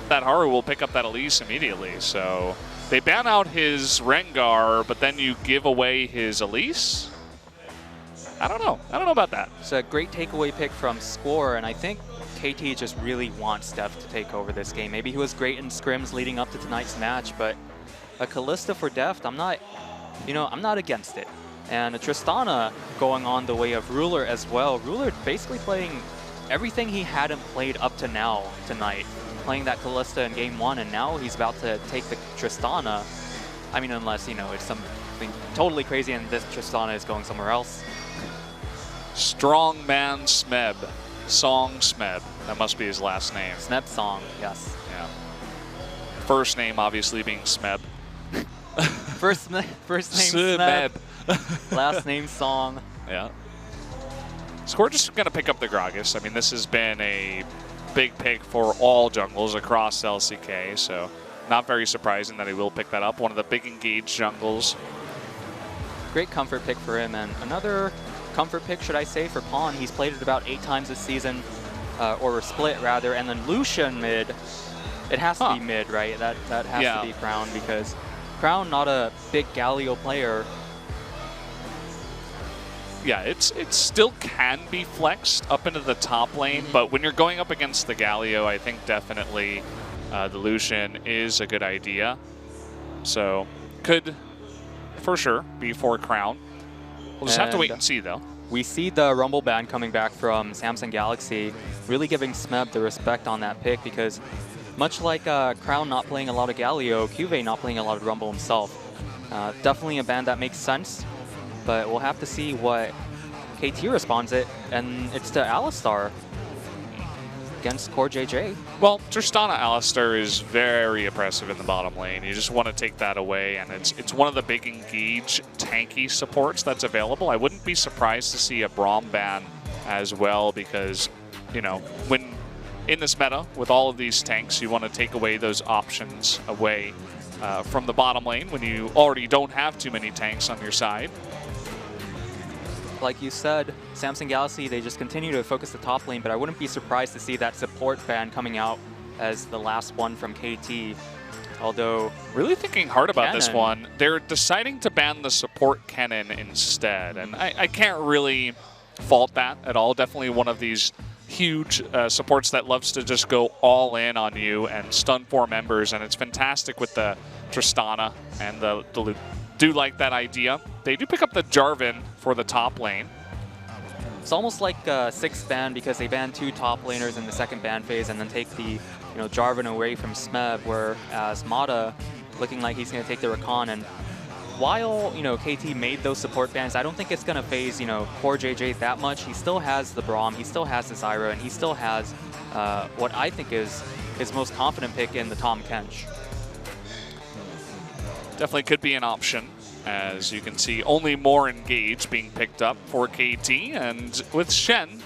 that Haru will pick up that Elise immediately. So they ban out his Rengar, but then you give away his Elise? I don't know. I don't know about that. It's a great takeaway pick from Score, and I think KT just really wants Deft to take over this game. Maybe he was great in scrims leading up to tonight's match, but a Kalista for Deft, I'm not against it. And a Tristana going on the way of Ruler as well. Ruler basically playing everything he hadn't played up to now tonight. Playing that Kalista in game 1, and now he's about to take the Tristana. I mean, unless, it's something totally crazy and this Tristana is going somewhere else. Strongman Smeb. Song Smeb. That must be his last name. Smeb Song, yes. Yeah. First name obviously being Smeb. First name Smeb. Last name Song. Yeah. Score just going to pick up the Gragas. I mean, this has been a big pick for all jungles across LCK, so not very surprising that he will pick that up. One of the big engaged jungles. Great comfort pick for him, and another comfort pick, should I say, for Pawn. He's played it about 8 times this season, or split rather, and then Lucian mid. It has to be mid, right? That has to be Crown, because Crown not a big Galio player. Yeah, it still can be flexed up into the top lane, but when you're going up against the Galio, I think definitely the Lucian is a good idea. So could for sure be for Crown. We'll just have to wait and see, though. We see the Rumble ban coming back from Samsung Galaxy, really giving Smeb the respect on that pick, because much like Crown not playing a lot of Galio, Cuvée not playing a lot of Rumble himself. Definitely a ban that makes sense, but we'll have to see what KT responds it, and it's to Alistar against Core JJ. Well, Tristana Alistar is very oppressive in the bottom lane. You just want to take that away, and it's one of the big engage tanky supports that's available. I wouldn't be surprised to see a Braum ban as well, because, when in this meta, with all of these tanks, you want to take away those options away from the bottom lane when you already don't have too many tanks on your side. Like you said, Samsung Galaxy, they just continue to focus the top lane, but I wouldn't be surprised to see that support ban coming out as the last one from KT. Although, really thinking hard about this one, they're deciding to ban the support Kennen instead, and I can't really fault that at all. Definitely one of these huge supports that loves to just go all in on you and stun 4 members, and it's fantastic with the Tristana and the do like that idea. They do pick up the Jarvan for the top lane. It's almost like a 6th ban, because they ban 2 top laners in the 2nd ban phase and then take the Jarvan away from Smeb, whereas Mata looking like he's going to take the Rakan. And while KT made those support bans, I don't think it's going to phase Core JJ that much. He still has the Braum, he still has the Zyra, and he still has what I think is his most confident pick in the Tahm Kench. Definitely could be an option. As you can see, only more engage being picked up for KT, and with Shen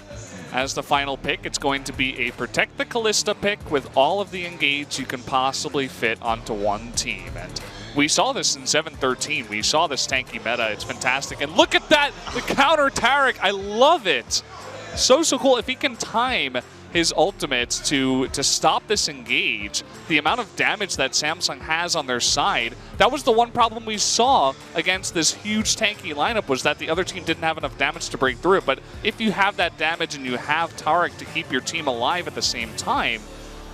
as the final pick, it's going to be a Protect the Kalista pick with all of the engage you can possibly fit onto one team. And we saw this in 7-13. We saw this tanky meta. It's fantastic. And look at that, the counter Taric. I love it. So cool. If he can time his ultimate to stop this engage, the amount of damage that Samsung has on their side, that was the one problem we saw against this huge tanky lineup, was that the other team didn't have enough damage to break through it. But if you have that damage and you have Taric to keep your team alive at the same time,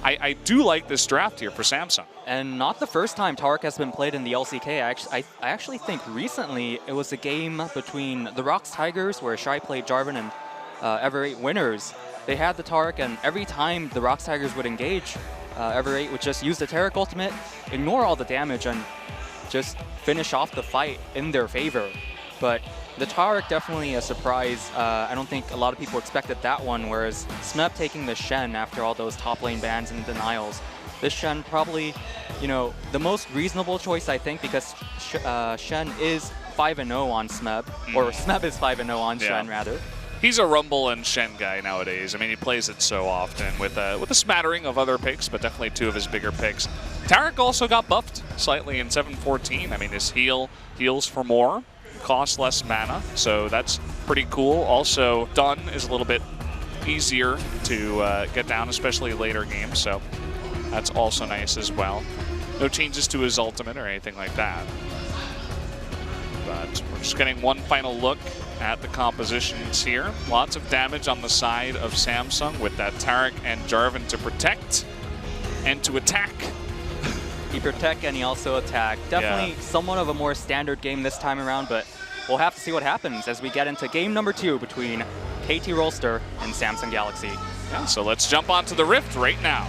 I do like this draft here for Samsung. And not the first time Taric has been played in the LCK. I actually think recently it was a game between the Rocks Tigers, where Shai played Jarvan, and Ever8 Winners. They had the Taric, and every time the Rocks Tigers would engage, Ever8 would just use the Taric ultimate, ignore all the damage, and just finish off the fight in their favor. But the Taric definitely a surprise. I don't think a lot of people expected that one, whereas Smeb taking the Shen after all those top lane bans and denials. This Shen probably, the most reasonable choice, I think, because Shen is 5-0 on Smeb, or Smeb is 5-0 on Shen, rather. He's a Rumble and Shen guy nowadays. I mean, he plays it so often with a smattering of other picks, but definitely 2 of his bigger picks. Taric also got buffed slightly in 7-14. I mean, his heals for more, costs less mana, so that's pretty cool. Also, Dun is a little bit easier to get down, especially later games. So That's also nice as well. No changes to his ultimate or anything like that. But we're just getting one final look at the compositions here. Lots of damage on the side of Samsung with that Taric and Jarvan to protect and to attack. He protect and he also attack. Definitely somewhat of a more standard game this time around, but we'll have to see what happens as we get into game number 2 between KT Rolster and Samsung Galaxy. Yeah, so let's jump onto the Rift right now.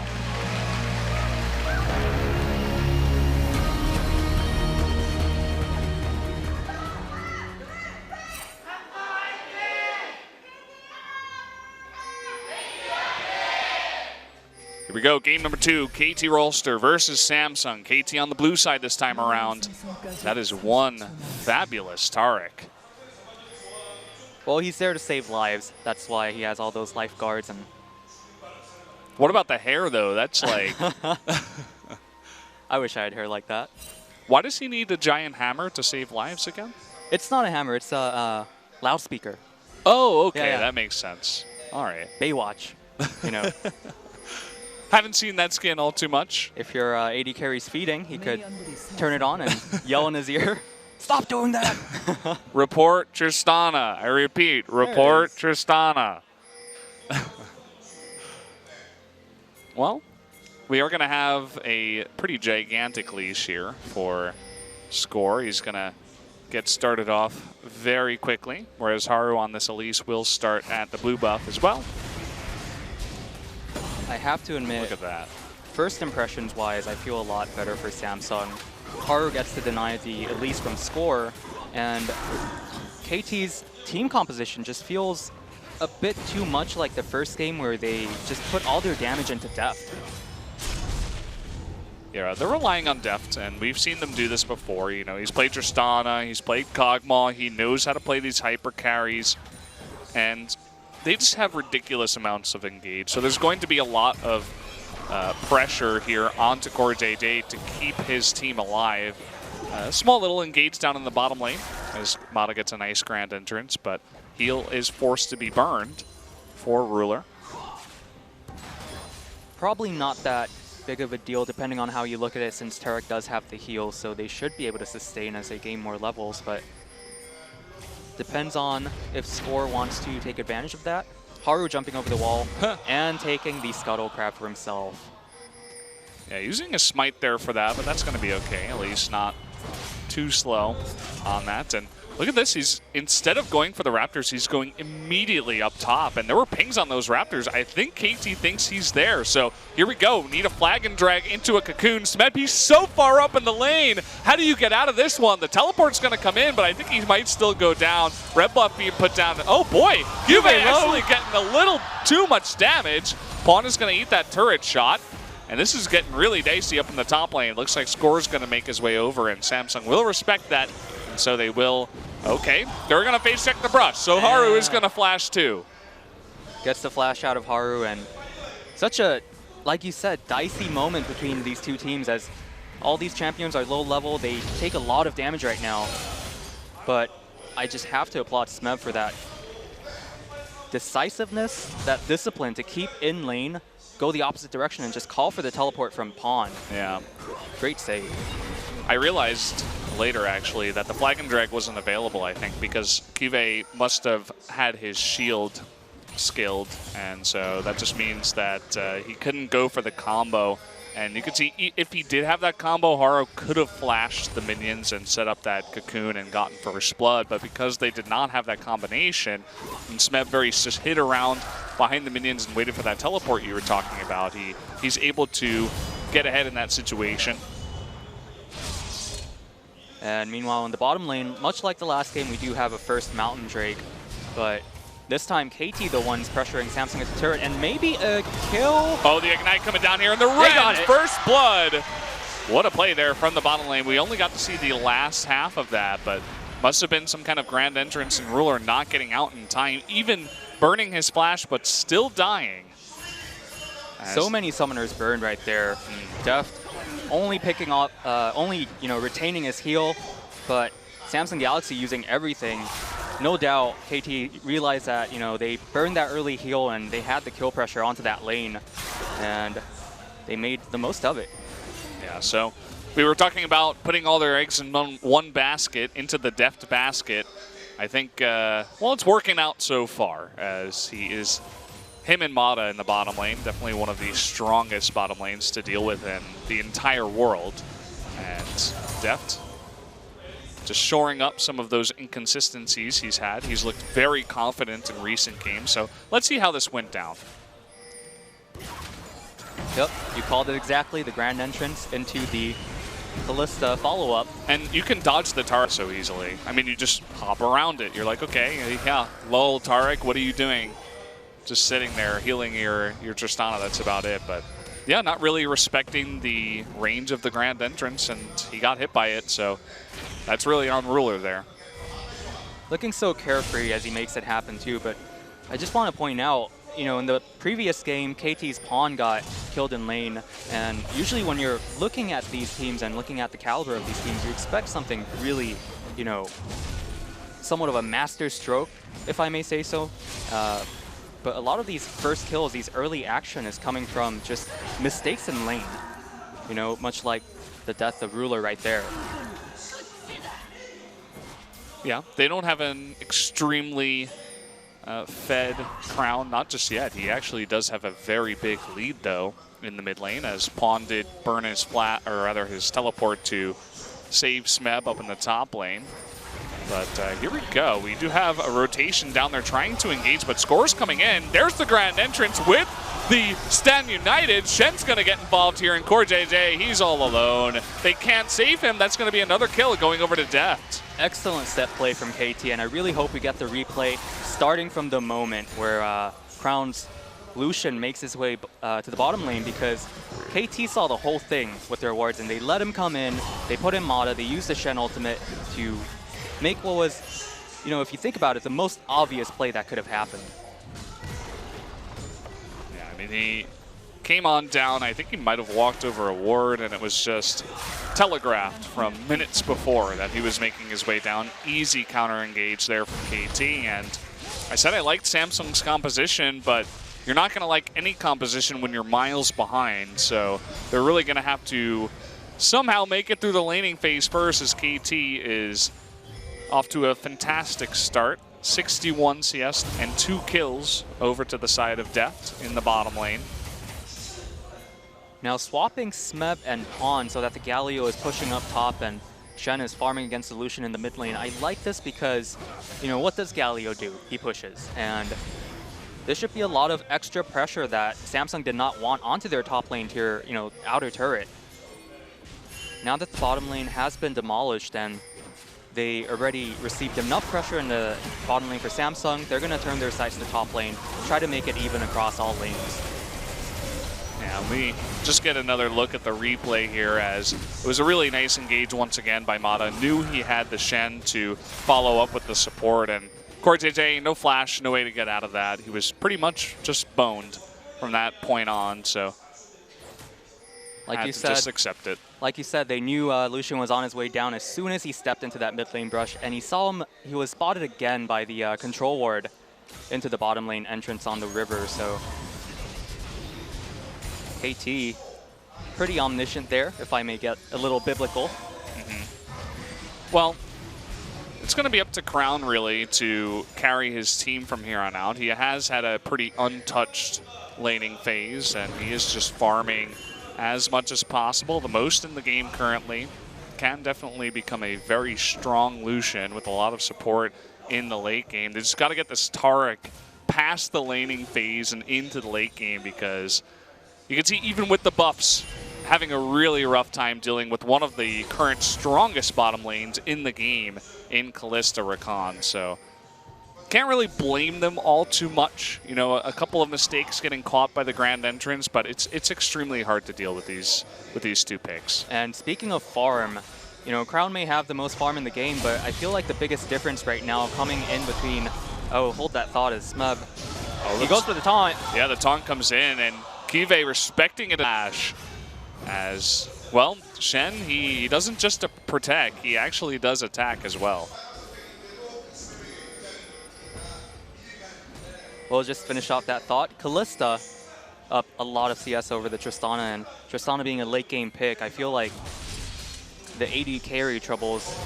Here we go, game number 2, KT Rolster versus Samsung. KT on the blue side this time around. That is one fabulous Taric. Well, he's there to save lives. That's why he has all those lifeguards. And what about the hair, though? That's like... I wish I had hair like that. Why does he need a giant hammer to save lives again? It's not a hammer. It's a loudspeaker. Oh, okay. Yeah. That makes sense. All right. Baywatch, you know. Haven't seen that skin all too much. If your AD carry's feeding, he could turn it on and yell in his ear, "Stop doing that!" Report Tristana. I repeat, report Tristana. Well, we are going to have a pretty gigantic leash here for Score. He's going to get started off very quickly, whereas Haru on this Elise will start at the blue buff as well. I have to admit, look at that. First impressions-wise, I feel a lot better for Samsung. Haru gets to deny the Elise from Score, and KT's team composition just feels a bit too much like the first game where they just put all their damage into Deft. Yeah, they're relying on Deft, and we've seen them do this before. You know, he's played Tristana, he's played Kog'Maw, he knows how to play these hyper carries, and they just have ridiculous amounts of engage. So there's going to be a lot of pressure here onto Corday to keep his team alive. Small little engage down in the bottom lane as Mata gets a nice grand entrance, but heal is forced to be burned for Ruler. Probably not that big of a deal depending on how you look at it, since Taric does have the heal, so they should be able to sustain as they gain more levels, but depends on if Score wants to take advantage of that. Haru jumping over the wall and taking the Scuttle Crab for himself. Yeah, using a smite there for that, but that's going to be okay. At least not too slow on that. And look at this. He's, instead of going for the Raptors, he's going immediately up top. And there were pings on those Raptors. I think KT thinks he's there. So here we go. Need a flag and drag into a cocoon. Smeb, he's so far up in the lane. How do you get out of this one? The teleport's going to come in, but I think he might still go down. Red buff being put down. Oh boy, Juve actually getting a little too much damage. Pawn is going to eat that turret shot. And this is getting really dicey up in the top lane. Looks like Score's going to make his way over, and Samsung will respect that. And so they will. Okay, they're going to face check the brush. So Haru is going to flash too. Gets the flash out of Haru, and such a, like you said, dicey moment between these two teams as all these champions are low level. They take a lot of damage right now. But I just have to applaud Smeb for that decisiveness, that discipline to keep in lane, go the opposite direction, and just call for the teleport from Pawn. Yeah. Great save. I realized later, actually, that the flag and drag wasn't available, I think, because Kive must have had his shield skilled, and so that just means that he couldn't go for the combo. And you can see, if he did have that combo, Haru could have flashed the minions and set up that cocoon and gotten first blood, but because they did not have that combination, and Smeb just hid around behind the minions and waited for that teleport you were talking about, he's able to get ahead in that situation. And meanwhile, in the bottom lane, much like the last game, we do have a first Mountain Drake, but this time KT the ones pressuring Samsung at the turret, and maybe a kill. Oh, the Ignite coming down here, and the Ren, first blood. What a play there from the bottom lane. We only got to see the last half of that, but must have been some kind of grand entrance and Ruler not getting out in time, even burning his flash, but still dying. So many summoners burned right there. Deft only picking up, retaining his heal, but Samsung Galaxy using everything. No doubt, KT realized that, they burned that early heal and they had the kill pressure onto that lane. And they made the most of it. Yeah, so we were talking about putting all their eggs in one basket, into the Deft basket. I think, well, it's working out so far, as him and Mata in the bottom lane, definitely one of the strongest bottom lanes to deal with in the entire world. And Deft just shoring up some of those inconsistencies he's had. He's looked very confident in recent games, so let's see how this went down. Yep, you called it exactly, the grand entrance into the Kalista follow-up. And you can dodge the Taric so easily. I mean, you just hop around it. You're like, okay, yeah, lol, Taric, what are you doing? Just sitting there healing your Tristana, that's about it. But yeah, not really respecting the range of the grand entrance, and he got hit by it, so that's really on Ruler there. Looking so carefree as he makes it happen too, but I just want to point out, you know, in the previous game, KT's Pawn got killed in lane, and usually when you're looking at these teams and looking at the caliber of these teams, you expect something really, you know, somewhat of a master stroke, if I may say so. But a lot of these first kills, these early action is coming from just mistakes in lane, you know, much like the death of Ruler right there. Yeah, they don't have an extremely fed Crown, not just yet. He actually does have a very big lead, though, in the mid lane, as Pawn did burn his his teleport to save Smeb up in the top lane. But here we go. We do have a rotation down there trying to engage, but scores coming in. There's the grand entrance with the Stand United. Shen's going to get involved here, and CoreJJ, he's all alone. They can't save him. That's going to be another kill going over to Deft. Excellent step play from KT, and I really hope we get the replay starting from the moment where Crown's Lucian makes his way to the bottom lane, because KT saw the whole thing with their wards, and they let him come in, they put in Mata, they used the Shen ultimate to make what was, you know, if you think about it, the most obvious play that could have happened. Yeah, I mean, he came on down. I think he might have walked over a ward, and it was just telegraphed from minutes before that he was making his way down. Easy counter engage there from KT, and I said I liked Samsung's composition, but you're not going to like any composition when you're miles behind, so they're really going to have to somehow make it through the laning phase first, as KT is off to a fantastic start. 61 CS and 2 kills over to the side of Deft in the bottom lane. Now swapping Smeb and Pawn so that the Galio is pushing up top and Shen is farming against the Lucian in the mid lane. I like this because, you know, what does Galio do? He pushes. And this should be a lot of extra pressure that Samsung did not want onto their top lane tier, you know, outer turret. Now that the bottom lane has been demolished and they already received enough pressure in the bottom lane for Samsung, they're going to turn their sights to the top lane, try to make it even across all lanes. Yeah, we just get another look at the replay here, as it was a really nice engage once again by Mata. Knew he had the Shen to follow up with the support, and CoreJJ, no flash, no way to get out of that. He was pretty much just boned from that point on, so like you said, just accept it. Like you said, they knew Lucian was on his way down as soon as he stepped into that mid lane brush, and he saw him, he was spotted again by the control ward into the bottom lane entrance on the river, so KT, pretty omniscient there, if I may get a little biblical. Well, it's going to be up to Crown, really, to carry his team from here on out. He has had a pretty untouched laning phase, and he is just farming as much as possible, the most in the game currently. Can definitely become a very strong Lucian with a lot of support in the late game. They just got to get this Taric past the laning phase and into the late game, because you can see even with the buffs, having a really rough time dealing with one of the current strongest bottom lanes in the game in Kalista Rakan. So can't really blame them all too much. You know, a couple of mistakes getting caught by the grand entrance, but it's extremely hard to deal with these two picks. And speaking of farm, you know, Crown may have the most farm in the game, but I feel like the biggest difference right now coming in between, oh, hold that thought, is Smeb. Oh, he goes for the taunt. Yeah, the taunt comes in, and Kive respecting it as well. Shen, he doesn't just protect, he actually does attack as well. We'll just finish off that thought. Kalista up a lot of CS over the Tristana, and Tristana being a late game pick, I feel like the AD carry troubles.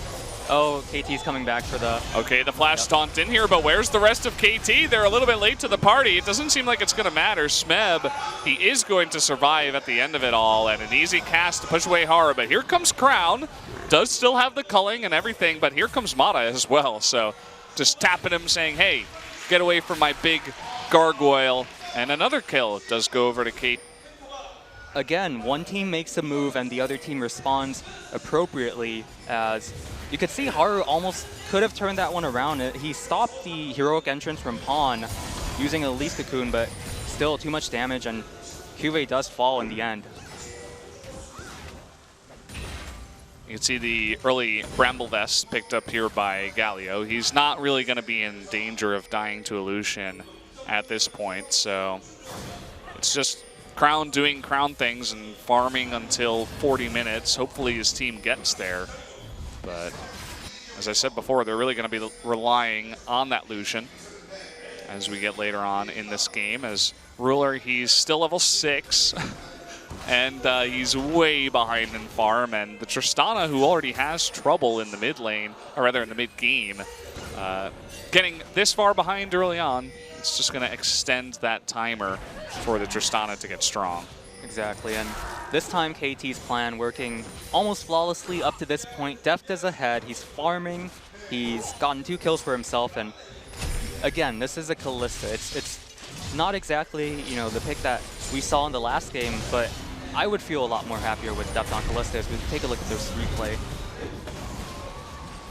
Oh, KT's coming back for the... Okay, the flash taunt in here, but where's the rest of KT? They're a little bit late to the party. It doesn't seem like it's going to matter. Smeb, he is going to survive at the end of it all, and an easy cast to push away Hara. But here comes Crown. Does still have the culling and everything, but here comes Mata as well. So just tapping him, saying, hey, get away from my big gargoyle. And another kill does go over to KT. Again, one team makes a move and the other team responds appropriately, as you could see Haru almost could have turned that one around. He stopped the heroic entrance from Pawn using a Elise Cocoon, but still too much damage, and Cuvée does fall in the end. You can see the early Bramble Vest picked up here by Galio. He's not really going to be in danger of dying to Illusion at this point, so it's just Crown doing Crown things and farming until 40 minutes. Hopefully his team gets there. But as I said before, they're really going to be relying on that Lucian as we get later on in this game. As Ruler, he's still level 6. And he's way behind in farm. And the Tristana, who already has trouble in the mid lane, or rather in the mid game, getting this far behind early on, it's just going to extend that timer for the Tristana to get strong. Exactly, and this time KT's plan working almost flawlessly up to this point. Deft is ahead, he's farming, he's gotten 2 kills for himself, and again, this is a Kalista. It's not exactly, you know, the pick that we saw in the last game, but I would feel a lot more happier with Deft on Kalista as we take a look at this replay.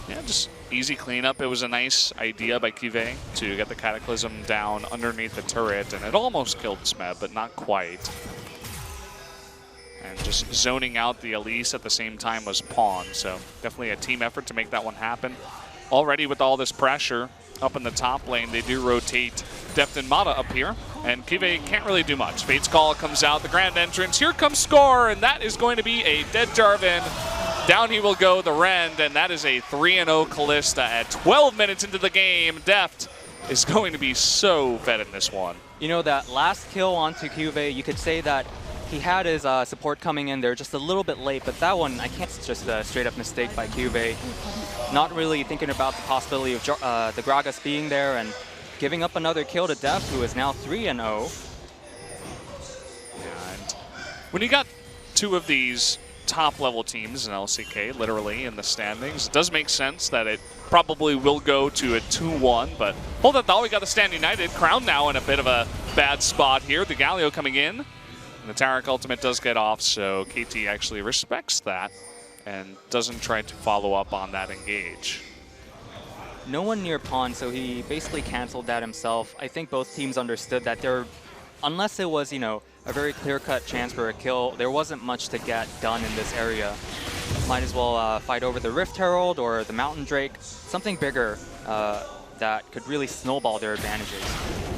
Yeah, just easy cleanup. It was a nice idea by Cuvée to get the Cataclysm down underneath the turret, and it almost killed Smeb, but not quite. And just zoning out the Elise at the same time was Pawn, so definitely a team effort to make that one happen. Already with all this pressure up in the top lane, they do rotate Deft and Mata up here, and Cuvée can't really do much. Fate's Call comes out, the grand entrance. Here comes Score, and that is going to be a dead Jarvan. Down he will go, the Rend, and that is a 3-0 Kalista at 12 minutes into the game. Deft is going to be so fed in this one. You know, that last kill onto Cuvée, you could say that he had his support coming in there just a little bit late, but that one, I can't, it's just a straight up mistake by Cuvée. Not really thinking about the possibility of the Gragas being there and giving up another kill to Deft, who is now 3-0. And when you got 2 of these top-level teams in LCK, literally, in the standings, it does make sense that it probably will go to a 2-1, but hold that thought, we got the Stand United. Crown now in a bit of a bad spot here. The Galio coming in, and the Taric ultimate does get off, so KT actually respects that and doesn't try to follow up on that engage. No one near Pawn, so he basically canceled that himself. I think both teams understood that there, unless it was, you know, a very clear-cut chance for a kill, there wasn't much to get done in this area. Might as well fight over the Rift Herald or the Mountain Drake, something bigger that could really snowball their advantages.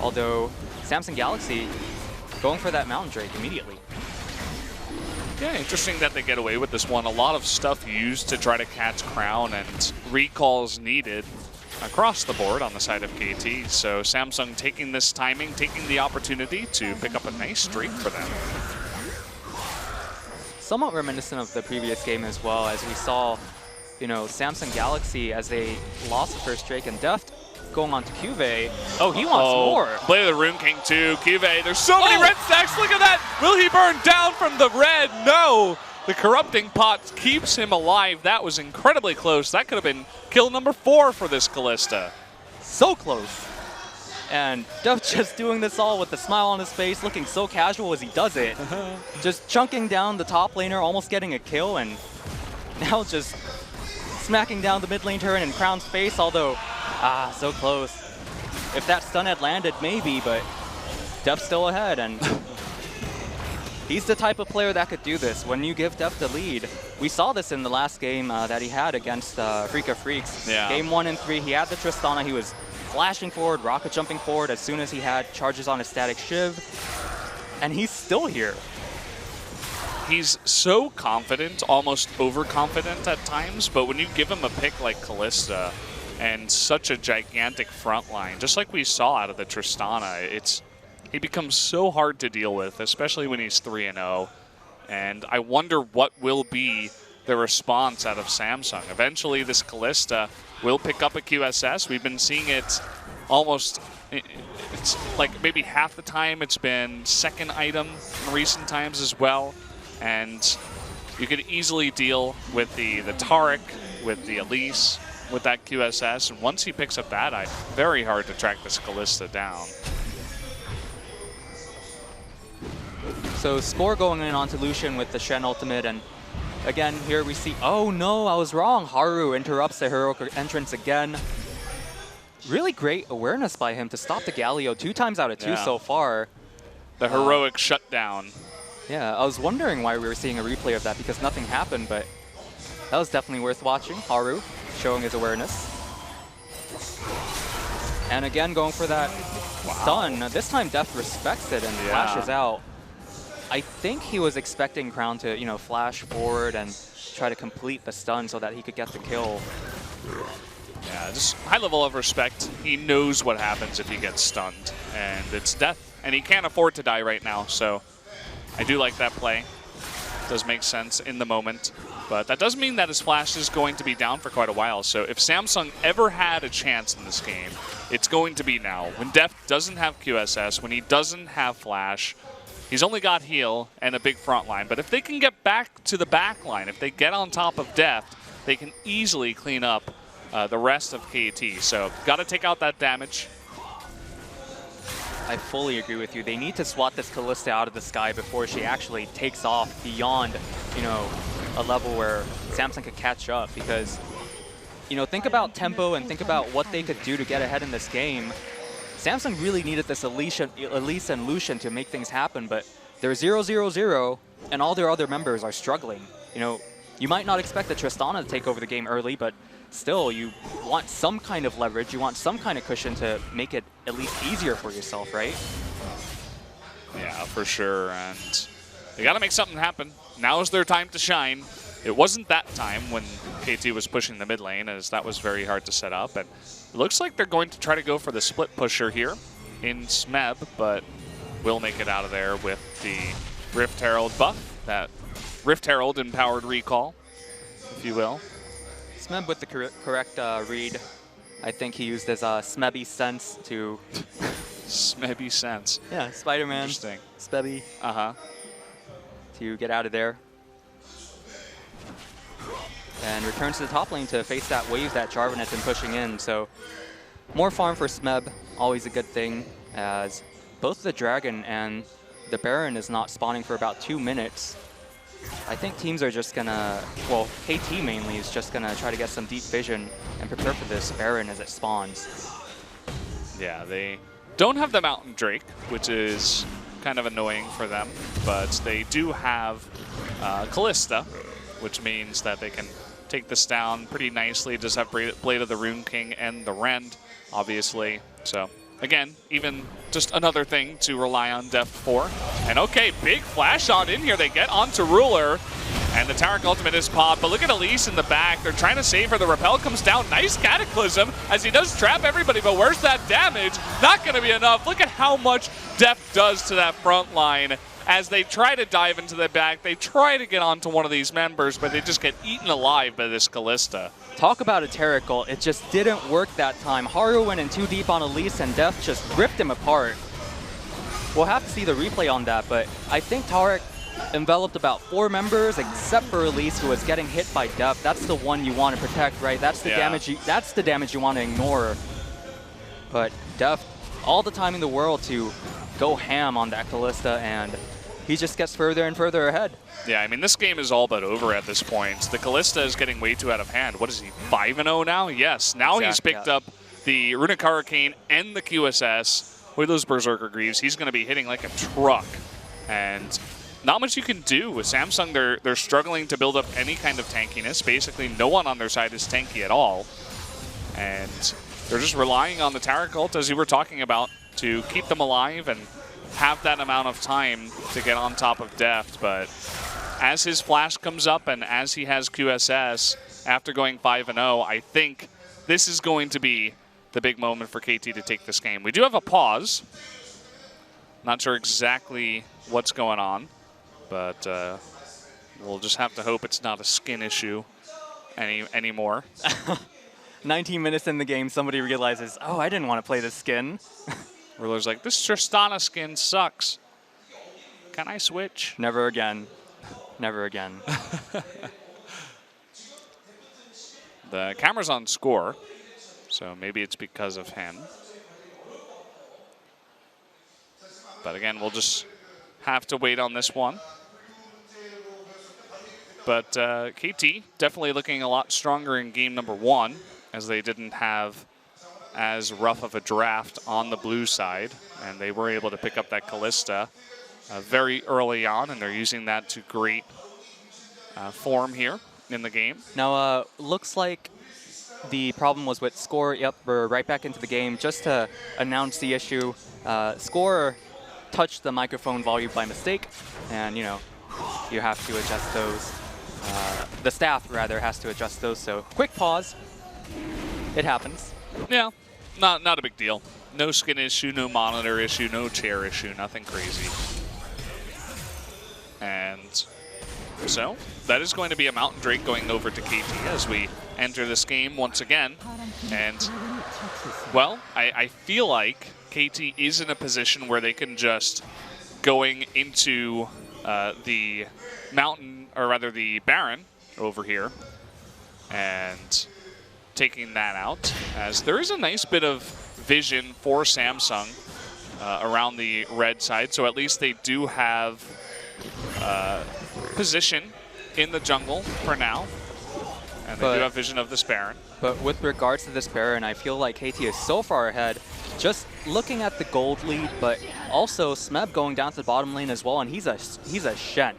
Although Samsung Galaxy going for that Mountain Drake immediately. Yeah, interesting that they get away with this one. A lot of stuff used to try to catch Crown and recalls needed across the board on the side of KT. So Samsung taking this timing, taking the opportunity to pick up a nice streak for them. Somewhat reminiscent of the previous game as well, as we saw, you know, Samsung Galaxy as they lost the first streak, and Deft going on to Cuvée. Oh, he wants more. Blade of the Rune King too. Cuvée, there's so many red stacks. Look at that. Will he burn down from the red? No. The Corrupting Pot keeps him alive. That was incredibly close. That could have been kill number 4 for this Kalista. So close. And Deft just doing this all with a smile on his face, looking so casual as he does it. Just chunking down the top laner, almost getting a kill, and now just smacking down the mid lane turret in Crown's face, although, so close. If that stun had landed, maybe, but Deft's still ahead, and he's the type of player that could do this. When you give Deft the lead, we saw this in the last game that he had against Freak of Freaks. Yeah. Game 1 and 3, he had the Tristana, he was flashing forward, rocket jumping forward as soon as he had charges on his static Shiv, and he's still here. He's so confident, almost overconfident at times, but when you give him a pick like Kalista and such a gigantic front line, just like we saw out of the Tristana, he becomes so hard to deal with, especially when he's 3-0. And I wonder what will be the response out of Samsung. Eventually, this Kalista will pick up a QSS. We've been seeing it almost, it's like maybe half the time it's been second item in recent times as well. And you could easily deal with the Taric, with the Elise, with that QSS. And once he picks up that, very hard to track this Kalista down. So score going in onto Lucian with the Shen ultimate, and again here we see, oh no, I was wrong. Haru interrupts the heroic entrance again. Really great awareness by him to stop the Galio 2 times out of 2 so far. The heroic shutdown. Yeah, I was wondering why we were seeing a replay of that because nothing happened, but that was definitely worth watching. Haru showing his awareness. And again going for that stun. This time Deft respects it and flashes out. I think he was expecting Crown to, you know, flash forward and try to complete the stun so that he could get the kill. Yeah, just high level of respect. He knows what happens if he gets stunned, and it's death. And he can't afford to die right now, so I do like that play. It does make sense in the moment. But that does mean that his flash is going to be down for quite a while. So if Samsung ever had a chance in this game, it's going to be now. When Deft doesn't have QSS, when he doesn't have flash, he's only got heal and a big front line. But if they can get back to the back line, if they get on top of Deft, they can easily clean up the rest of KT. So got to take out that damage. I fully agree with you. They need to swat this Kalista out of the sky before she actually takes off beyond, you know, a level where Samsung could catch up. Because, you know, think about tempo and think about what they could do to get ahead in this game. Samsung really needed this Elise and Lucian to make things happen, but they're 0-0-0, and all their other members are struggling. You know, you might not expect the Tristana to take over the game early, but still, you want some kind of leverage, you want some kind of cushion to make it at least easier for yourself, right? Yeah, for sure, and they got to make something happen. Now is their time to shine. It wasn't that time when KT was pushing the mid lane, as that was very hard to set up. And it looks like they're going to try to go for the split pusher here in Smeb, but will make it out of there with the Rift Herald buff, that Rift Herald empowered recall, if you will. Smeb with the correct read. I think he used his Smebby sense to... Smebby sense. Yeah, Spider-Man. Interesting. Spebby. Uh-huh. To get out of there. And returns to the top lane to face that wave that Jarvan has been pushing in. So more farm for Smeb, always a good thing, as both the Dragon and the Baron is not spawning for about 2 minutes. I think teams are just gonna, well, KT mainly is just gonna try to get some deep vision and prepare for this Baron as it spawns. Yeah, they don't have the Mountain Drake, which is kind of annoying for them, but they do have Kalista, which means that they can take this down pretty nicely. Just have Blade of the Rune King and the Rend, obviously. So again, even just another thing to rely on Deft for. And okay, big flash shot in here. They get onto Ruler, and the Taric ultimate is popped. But look at Elise in the back. They're trying to save her. The Repel comes down. Nice Cataclysm as he does trap everybody, but where's that damage? Not going to be enough. Look at how much Deft does to that front line. As they try to dive into the back, they try to get onto one of these members, but they just get eaten alive by this Kalista. Talk about a Taric ult. It just didn't work that time. Haru went in too deep on Elise, and Deft just ripped him apart. We'll have to see the replay on that, but I think Taric enveloped about 4 members, except for Elise, who was getting hit by Deft. That's the one you want to protect, right? That's the damage. That's the damage you want to ignore. But Deft, all the time in the world to go ham on that Kalista, and he just gets further and further ahead. Yeah, I mean, this game is all but over at this point. The Kalista is getting way too out of hand. What is he, 5-0 now? Yes, now he's picked up the Runic Hurricane and the QSS with those Berserker Greaves. He's going to be hitting like a truck. And not much you can do with Samsung. They're struggling to build up any kind of tankiness. Basically, no one on their side is tanky at all. And they're just relying on the Taric ult, as you were talking about, to keep them alive and have that amount of time to get on top of Deft. But as his flash comes up and as he has QSS after going 5-0, I think this is going to be the big moment for KT to take this game. We do have a pause. Not sure exactly what's going on, but we'll just have to hope it's not a skin issue anymore. 19 minutes in the game, somebody realizes, oh, I didn't want to play this skin. Ruler's like, this Tristana skin sucks. Can I switch? Never again. Never again. The camera's on Score, so maybe it's because of him. But again, we'll just have to wait on this one. But KT definitely looking a lot stronger in game number 1, as they didn't have as rough of a draft on the blue side, and they were able to pick up that Kalista very early on, and they're using that to great form here in the game. Now, looks like the problem was with Score. Yep, we're right back into the game. Just to announce the issue, Score touched the microphone volume by mistake, and you have to adjust those. The staff rather has to adjust those. So quick pause. It happens. Yeah, not a big deal. No skin issue, no monitor issue, no chair issue, nothing crazy. And so that is going to be a Mountain Drake going over to KT as we enter this game once again. And, well, I feel like KT is in a position where they can just going into the Mountain, or rather the Baron over here, and taking that out, as there is a nice bit of vision for Samsung around the red side, so at least they do have position in the jungle for now, and they do have vision of this Baron. But with regards to this Baron, I feel like KT is so far ahead, just looking at the gold lead, but also Smeb going down to the bottom lane as well, and he's a Shen.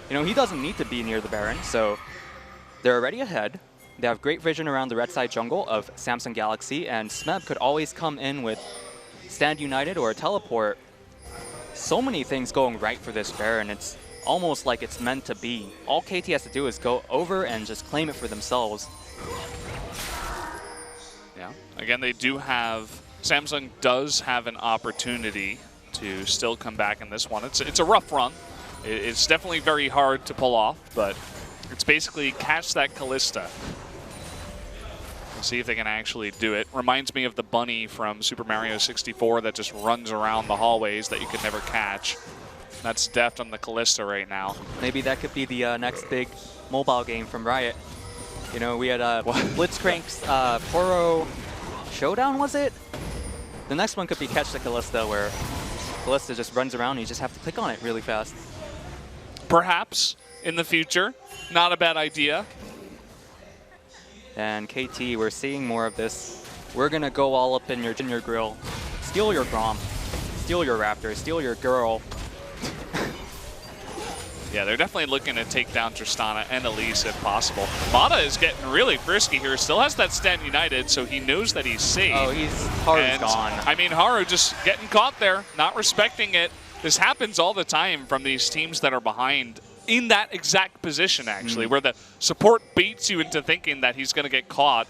He doesn't need to be near the Baron, so they're already ahead. They have great vision around the red side jungle of Samsung Galaxy, and Smeb could always come in with Stand United or a teleport. So many things going right for this Baron. It's almost like it's meant to be. All KT has to do is go over and just claim it for themselves. Yeah, again, they do have, Samsung does have an opportunity to still come back in this one. It's a rough run. It's definitely very hard to pull off, but it's basically catch that Kalista. We'll see if they can actually do it. Reminds me of the bunny from Super Mario 64 that just runs around the hallways that you could never catch. That's deft on the Kalista right now. Maybe that could be the next big mobile game from Riot. We had Blitzcrank's Poro Showdown, was it? The next one could be Catch the Kalista, where Kalista just runs around and you just have to click on it really fast. Perhaps in the future. Not a bad idea. And KT, we're seeing more of this. We're going to go all up in your grill. Steal your Grom. Steal your Raptor. Steal your girl. Yeah, they're definitely looking to take down Tristana and Elise if possible. Mata is getting really frisky here. Still has that Stand United, so he knows that he's safe. Oh, Haru's gone. I mean, Haru just getting caught there, not respecting it. This happens all the time from these teams that are behind in that exact position, actually, where the support baits you into thinking that he's going to get caught.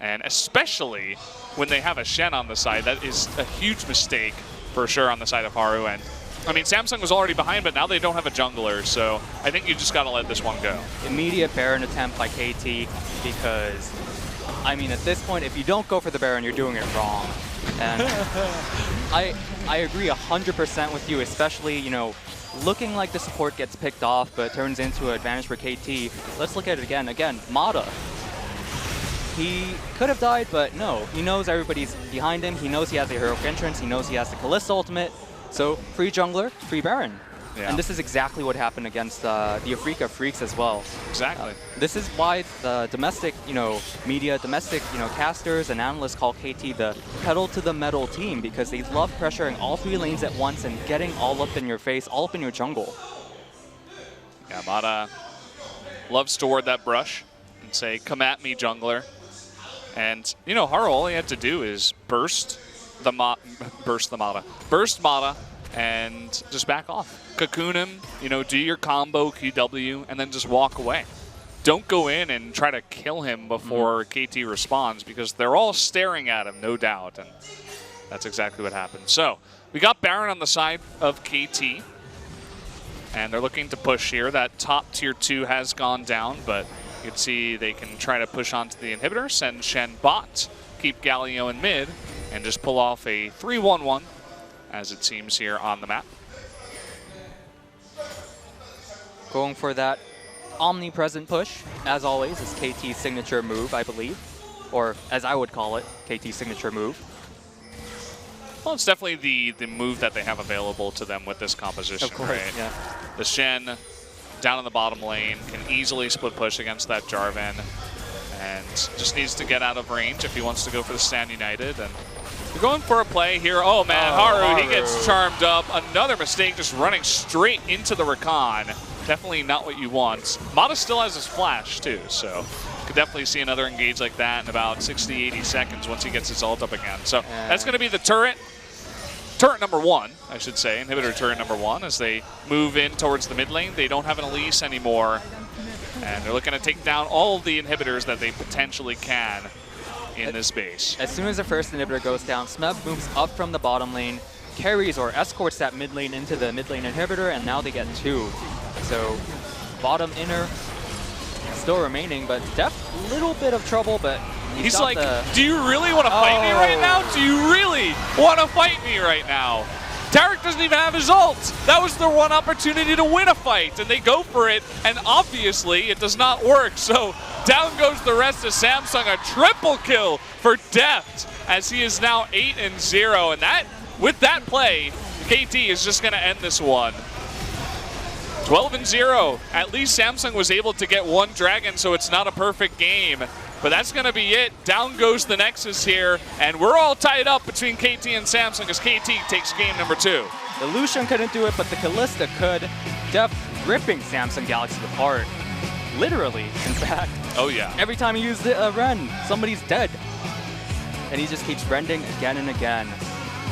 And especially when they have a Shen on the side, that is a huge mistake for sure on the side of Haru. And I mean, Samsung was already behind, but now they don't have a jungler, so I think you just got to let this one go. Immediate Baron attempt by KT, because, I mean, at this point, if you don't go for the Baron, you're doing it wrong. And I agree 100% with you, especially, looking like the support gets picked off, but turns into an advantage for KT. Let's look at it again. Again, Mata. He could have died, but no. He knows everybody's behind him. He knows he has the heroic entrance. He knows he has the Kalista ultimate. So, free jungler, free Baron. Yeah. And this is exactly what happened against the Afrika Freaks as well. Exactly. This is why the domestic, media, domestic, casters and analysts call KT the pedal to the metal team, because they love pressuring all three lanes at once and getting all up in your face, all up in your jungle. Yeah, Mata loves to ward that brush and say, "Come at me, jungler." And Haru, all he had to do is burst Mata, and just back off. Cocoon him, do your combo QW, and then just walk away. Don't go in and try to kill him before KT responds, because they're all staring at him, no doubt. And That's exactly what happened. So we got Baron on the side of KT, and they're looking to push here. That top tier 2 has gone down, but you can see they can try to push onto the inhibitor, send Shen bot, keep Galio in mid, and just pull off a 3-1-1, as it seems here on the map. Going for that omnipresent push, as always, is KT's signature move, I believe. Or, as I would call it, KT's signature move. Well, it's definitely the move that they have available to them with this composition, Of course, right? yeah. The Shen down in the bottom lane can easily split push against that Jarvan, and just needs to get out of range if he wants to go for the Stand United. And you're going for a play here. Oh man, Haru, he gets charmed up. Another mistake, just running straight into the Rakan. Definitely not what you want. Mata still has his flash too, so could definitely see another engage like that in about 60, 80 seconds once he gets his ult up again. So that's going to be the turret number 1, I should say, inhibitor turret number 1, as they move in towards the mid lane. They don't have an Elise anymore, and they're looking to take down all of the inhibitors that they potentially can in this base. As soon as the first inhibitor goes down, Smeb moves up from the bottom lane, carries or escorts that mid lane into the mid lane inhibitor, and now they get 2. So bottom inner still remaining, but Def a little bit of trouble, but he's like, do you really want to fight me right now? Do you really want to fight me right now? Tarek doesn't even have his ult. That was their one opportunity to win a fight, and they go for it, and obviously it does not work. So down goes the rest of Samsung. A triple kill for Deft, as he is now 8-0, and that, with that play, KT is just going to end this one. 12-0. At least Samsung was able to get one dragon, so it's not a perfect game. But that's going to be it. Down goes the Nexus here, and we're all tied up between KT and Samsung as KT takes game number 2. The Lucian couldn't do it, but the Kalista could. Def ripping Samsung Galaxy apart. Literally, in fact. Oh yeah. Every time he used a Ren, somebody's dead. And he just keeps rending again and again.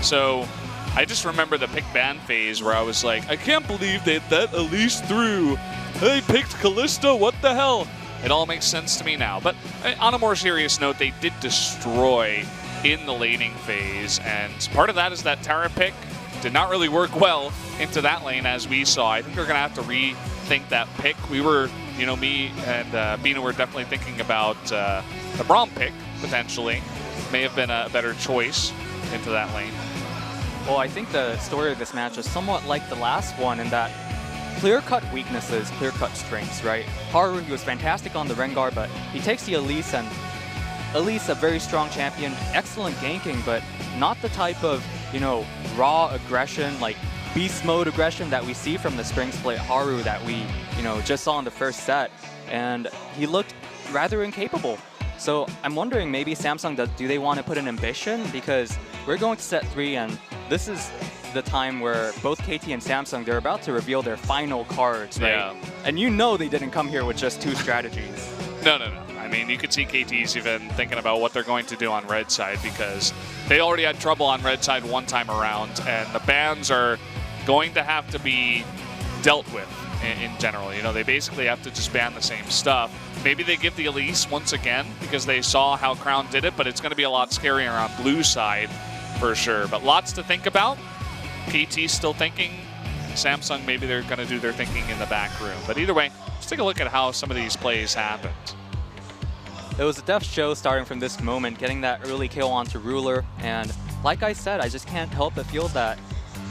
So I just remember the pick ban phase where I was like, I can't believe that Elise through. They picked Kalista, what the hell? It all makes sense to me now. But on a more serious note, they did destroy in the laning phase, and part of that is that Tara pick did not really work well into that lane, as we saw. I think they're going to have to rethink that pick. We were, you know, me and Bina were definitely thinking about the Braum pick, potentially. May have been a better choice into that lane. Well, I think the story of this match is somewhat like the last one in that clear-cut weaknesses, clear-cut strengths, right? Haru, he was fantastic on the Rengar, but he takes the Elise, and Elise, a very strong champion, excellent ganking, but not the type of, you know, raw aggression, like beast mode aggression that we see from the Spring Split Haru that we, you know, just saw in the first set, and he looked rather incapable. So I'm wondering, maybe Samsung, do they want to put an ambition? Because we're going to set 3, and this is the time where both KT and Samsung, they're about to reveal their final cards, right? Yeah. And you know they didn't come here with just 2 strategies. No. I mean, you could see KT's even thinking about what they're going to do on red side, because they already had trouble on red side one time around, and the bans are going to have to be dealt with in general. You know, they basically have to just ban the same stuff. Maybe they give the Elise once again because they saw how Crown did it, but it's going to be a lot scarier on blue side for sure. But lots to think about. KT's still thinking. Samsung, maybe they're going to do their thinking in the back room. But either way, let's take a look at how some of these plays happened. It was a Def show starting from this moment, getting that early kill onto Ruler, and like I said, I just can't help but feel that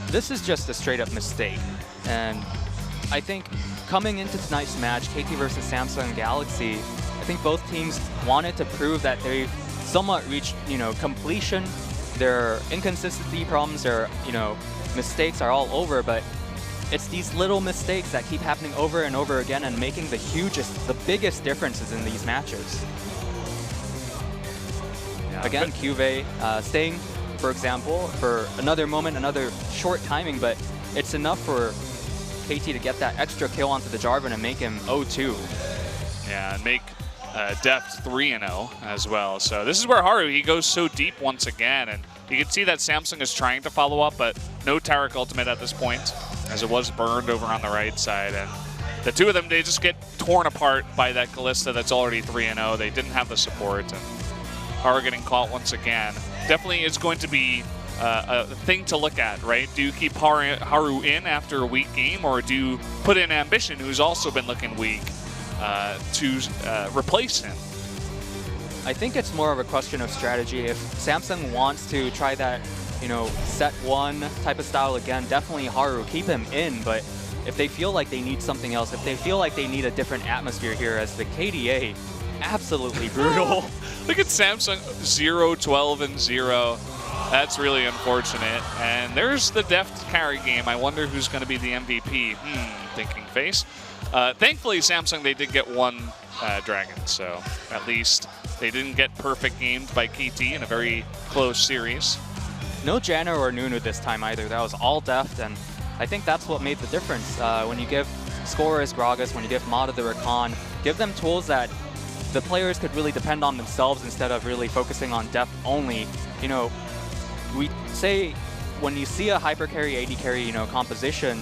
this is just a straight-up mistake. And I think coming into tonight's match, KT versus Samsung Galaxy, I think both teams wanted to prove that they've somewhat reached, you know, completion. Their inconsistency problems, their, you know, mistakes are all over, but it's these little mistakes that keep happening over and over again and making the biggest differences in these matches. Yeah, again, Cuvée staying, for example, for another moment, another short timing, but it's enough for KT to get that extra kill onto the Jarvan and make him 0-2. Yeah, and make Deft 3-0 as well. So this is where Haru, he goes so deep once again, and you can see that Samsung is trying to follow up, but no Tarek ultimate at this point, as it was burned over on the right side. And the two of them, they just get torn apart by that Kalista that's already 3-0. They didn't have the support, and Haru getting caught once again. Definitely is going to be a thing to look at, right? Do you keep Haru in after a weak game, or do you put in Ambition, who's also been looking weak, to replace him? I think it's more of a question of strategy. If Samsung wants to try that, set one type of style again, definitely Haru, keep him in. But if they feel like they need something else, if they feel like they need a different atmosphere here, as the KDA, absolutely brutal. Look at Samsung 0-12 and 0. That's really unfortunate. And there's the deft carry game. I wonder who's going to be the MVP. Thinking face. Thankfully, Samsung, they did get one Dragon, so at least they didn't get perfect gamed by KT in a very close series. No Janna or Nunu this time either. That was all deft, and I think that's what made the difference. When you give scorers Gragas, when you give Mata the Rakan, give them tools that the players could really depend on themselves instead of really focusing on depth only. We say when you see a hyper carry, AD carry, composition,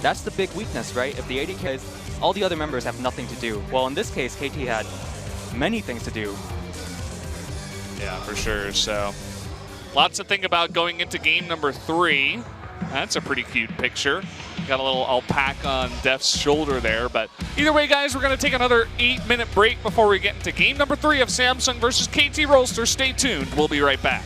that's the big weakness, right? If the AD carries, all the other members have nothing to do. Well, in this case, KT had many things to do. Yeah, for sure. So lots to think about going into game number 3. That's a pretty cute picture. Got a little alpaca on Def's shoulder there. But either way, guys, we're going to take another 8-minute break before we get into game number 3 of Samsung versus KT Rolster. Stay tuned. We'll be right back.